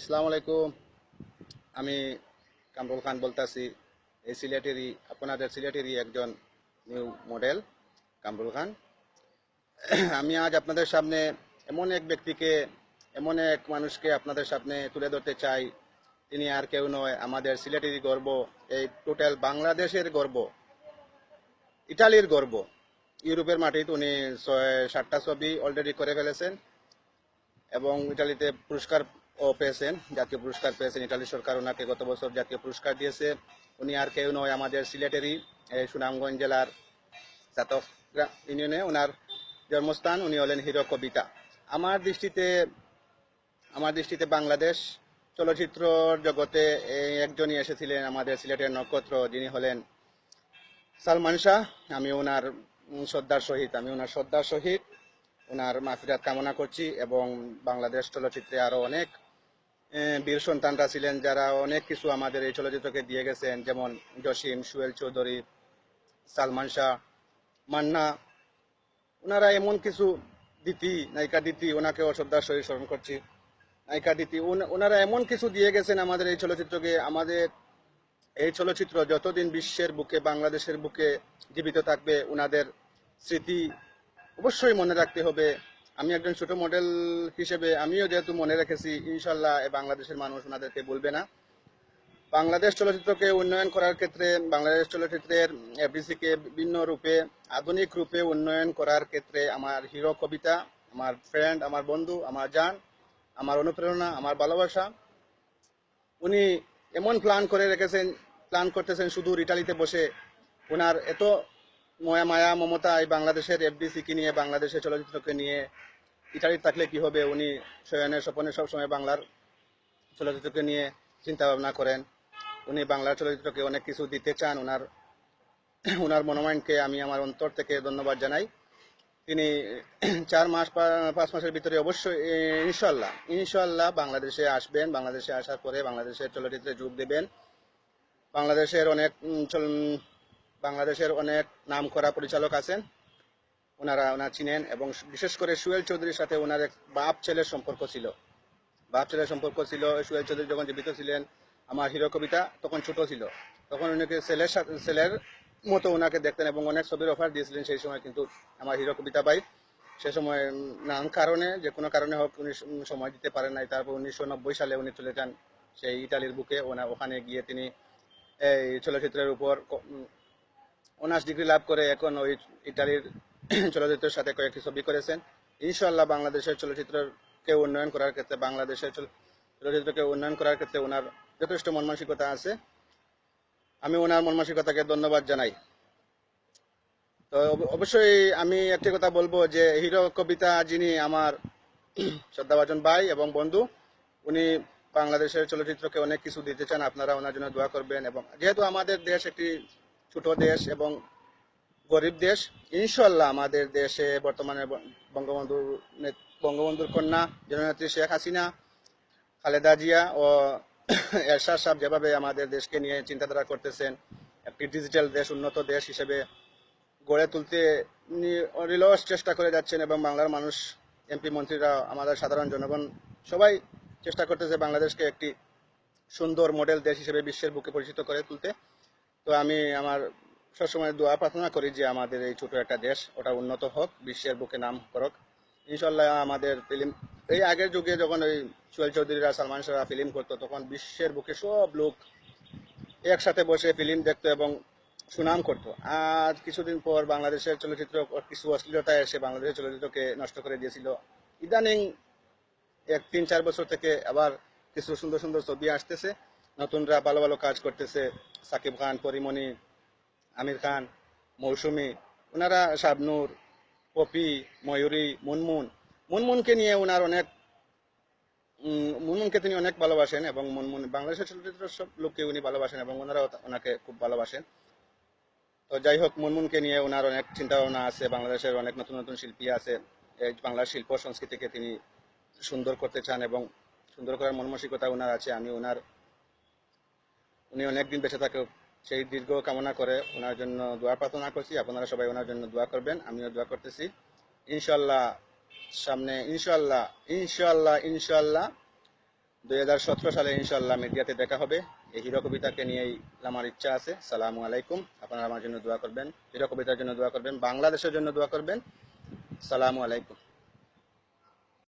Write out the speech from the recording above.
আসসালামু আলাইকুম। আমি কামরুল খান বলতেছি। এই সিলেটেরই আপনাদের সিলেটেরই একজন নিউ মডেল কামরুল খান। আমি আজ আপনাদের সামনে এমন এক ব্যক্তিকে, এমন এক মানুষকে আপনাদের সামনে তুলে ধরতে চাই। তিনি আর কেউ নয়, আমাদের সিলেটেরই গর্ব, এই টোটাল বাংলাদেশের গর্ব, ইটালির গর্ব। ইউরোপের মাটিতে উনি 7টা ছবি অলরেডি করে ফেলেছেন এবং ইটালিতে পুরস্কার ও পেয়েছেন, জাতীয় পুরস্কার পেয়েছেন। ইটালি সরকার ওনাকে গত বছর জাতীয় পুরস্কার দিয়েছে। উনি আর কেউ নয়, আমাদের সিলেটেরই সুনামগঞ্জ জেলার চাতক ইউনিয়নে ওনার জন্মস্থান। উনি হলেন হিরো কবিতা। আমার দৃষ্টিতে আমার দৃষ্টিতে বাংলাদেশ চলচ্চিত্র জগতে একজনই এসেছিলেন, আমাদের সিলেটের নক্ষত্র, যিনি হলেন সালমান শাহ। আমি ওনার শ্রদ্ধার সহিত ওনার মাফিরাত কামনা করছি। এবং বাংলাদেশ চলচ্চিত্রে আরো অনেক বীর সন্তানরা ছিলেন, যারা অনেক কিছু আমাদের এই চলচ্চিত্রকে দিয়ে গেছেন, যেমন জসিম, সুয়েল চৌধুরী, সালমান শাহ, মান্না। ওনারা এমন কিছু নায়িকা দিতি, ওনাকে শ্রদ্ধার সহিত স্মরণ করছি। নায়িকা দিতি, ওনারা এমন কিছু দিয়ে গেছেন আমাদের এই চলচ্চিত্রকে। আমাদের এই চলচ্চিত্র যতদিন বিশ্বের বুকে, বাংলাদেশের বুকে জীবিত থাকবে, ওনাদের স্মৃতি অবশ্যই মনে রাখতে হবে। আমি একজন ছোট মডেল হিসেবে আমিও যেহেতু মনে রেখেছি, ইনশাল্লাহ বাংলাদেশের মানুষ ওনাদেরকে ভুলবে না। বাংলাদেশ চলচ্চিত্রকে উন্নয়ন করার ক্ষেত্রে, বাংলাদেশ চলচ্চিত্রের এফডিসিকে বিভিন্ন রূপে, আধুনিক রূপে উন্নয়ন করার ক্ষেত্রে আমার হিরো কবিতা, আমার ফ্রেন্ড, আমার বন্ধু, আমার জান, আমার অনুপ্রেরণা, আমার ভালোবাসা। উনি এমন প্ল্যান করতেছেন শুধু ইটালিতে বসে। ওনার এত মায়া মমতা এই বাংলাদেশের এফডিসিকে নিয়ে, বাংলাদেশের চলচ্চিত্রকে নিয়ে। ইটালিতে থাকলে কি হবে, উনি শয়নের স্বপনে সবসময় বাংলার চলচ্চিত্রকে নিয়ে চিন্তা ভাবনা করেন। উনি বাংলার চলচ্চিত্রকে অনেক কিছু দিতে চান। ওনার মনোমাইন্ডকে আমি আমার অন্তর থেকে ধন্যবাদ জানাই। তিনি 4 মাস 5 মাসের ভিতরে অবশ্যই ইনশাল্লাহ ইনশাল্লাহ বাংলাদেশে আসবেন। বাংলাদেশে আসার পরে বাংলাদেশের চলচ্চিত্রে যোগ দেবেন। বাংলাদেশের অনেক বাংলাদেশের অনেক নাম করা পরিচালক আছেন, ওনার চিনেন। এবং বিশেষ করে সুয়েল চৌধুরীর সাথে ওনার এক বাপ ছেলের সম্পর্ক ছিল। সুয়েল চৌধুরী যখন জীবিত ছিলেন, আমার হিরো কবিতা তখন ছোট ছিল, তখন উনাকে ছেলের মতো ওনাকে দেখতেন এবং অনেক ছবির অফার দিয়েছিলেন সেই সময়। কিন্তু আমার হিরো কবিতা ভাই সে সময় নানান কারণে, যে কোনো কারণে হোক, উনি সময় দিতে পারেন নাই। তারপর 1990 সালে উনি চলে যান সেই ইটালির বুকে। ওখানে গিয়ে তিনি এই চলচ্চিত্রের উপর অনার্স ডিগ্রি লাভ করে এখন ওই ইটালির চলচ্চিত্রের সাথে কয়েকটি ছবি করেছেন। ইনশাল্লাহ বাংলাদেশের চলচ্চিত্রকে উন্নয়ন করার ক্ষেত্রে, বাংলাদেশের চলচ্চিত্রকে উন্নয়ন করার ক্ষেত্রে ওনার যথেষ্ট মন মানসিকতা আছে। আমি ওনার মন মানসিকতাকে ধন্যবাদ জানাই। তো অবশ্যই আমি একটি কথা বলবো যে হিরো কবিতা, যিনি আমার শ্রদ্ধাভাজন ভাই এবং বন্ধু, উনি বাংলাদেশের চলচ্চিত্রকে অনেক কিছু দিতে চান। আপনারা ওনার জন্য দোয়া করবেন। এবং যেহেতু আমাদের দেশ একটি ছোট দেশ এবং গরিব দেশ, ইনশাল্লাহ আমাদের দেশে বর্তমানে বঙ্গবন্ধুর কন্যা জননেত্রী শেখ হাসিনা, খালেদা জিয়া ও এরশাদ সাহেব যেভাবে আমাদের দেশকে নিয়ে চিন্তাধারা করতেছেন, একটি ডিজিটাল দেশ, উন্নত দেশ হিসেবে গড়ে তুলতে নিরলস চেষ্টা করে যাচ্ছেন। এবং বাংলার মানুষ, এমপি মন্ত্রীরা, আমাদের সাধারণ জনগণ সবাই চেষ্টা করতেছে বাংলাদেশকে একটি সুন্দর মডেল দেশ হিসেবে বিশ্বের বুকে পরিচিত করে তুলতে। তো আমি আমার সবসময় দোয়া প্রার্থনা করি যে আমাদের এই ছোট একটা দেশ ওটা উন্নত হোক, বিশ্বের বুকে নাম করুক। ইনশাল্লাহ আমাদের ফিল্ম, এই আগের যুগে যখন ওই সোহেল চৌধুরীরা, সালমান শাহরা ফিল্ম করতো, তখন বিশ্বের বুকে সব লোক একসাথে বসে ফিল্ম দেখতো এবং সুনাম করতো। আর কিছুদিন পর বাংলাদেশের চলচ্চিত্র কিছু অশ্লীলতা এসে বাংলাদেশের চলচ্চিত্রকে নষ্ট করে দিয়েছিল। ইদানিং 3-4 বছর থেকে আবার কিছু সুন্দর সুন্দর ছবি আসতেছে, নতুনরা ভালো ভালো কাজ করতেছে। সাকিব খান, পরিমণি, আমির খান, মৌসুমী, ওনারা শাবনূর, পপি, ময়ূরী, মুনমুনকে নিয়ে ওনার অনেক মুনমুনকে তিনি অনেক ভালোবাসেন এবং মুনমুন বাংলাদেশের চলচ্চিত্র সব লোককে উনি ভালোবাসেন এবং ওনারা ওনাকে খুব ভালোবাসেন। তো যাই হোক, মুনমুনকে নিয়ে ওনার অনেক চিন্তা ভাবনা আছে। বাংলাদেশের অনেক নতুন নতুন শিল্পী আছে, এই বাংলার শিল্প সংস্কৃতিকে তিনি সুন্দর করতে চান এবং সুন্দর করার মনমানসিকতা ওনার আছে। উনি অনেকদিন বেঁচে থাকুক সেই দীর্ঘ কামনা করে ওনার জন্য দোয়া প্রার্থনা করছি। আপনারা সবাই ওনার জন্য দোয়া করবেন, আমিও দোয়া করতেছি। ইনশাল্লাহ সামনে ইনশাল্লাহ 2017 সালে ইনশাল্লাহ মিডিয়াতে দেখা হবে। এই হিরো কবিতাকে নিয়েই আমার ইচ্ছা আছে। সালামু আলাইকুম। আপনারা আমার জন্য দোয়া করবেন, হিরো কবিতার জন্য দোয়া করবেন, বাংলাদেশের জন্য দোয়া করবেন। সালামু আলাইকুম।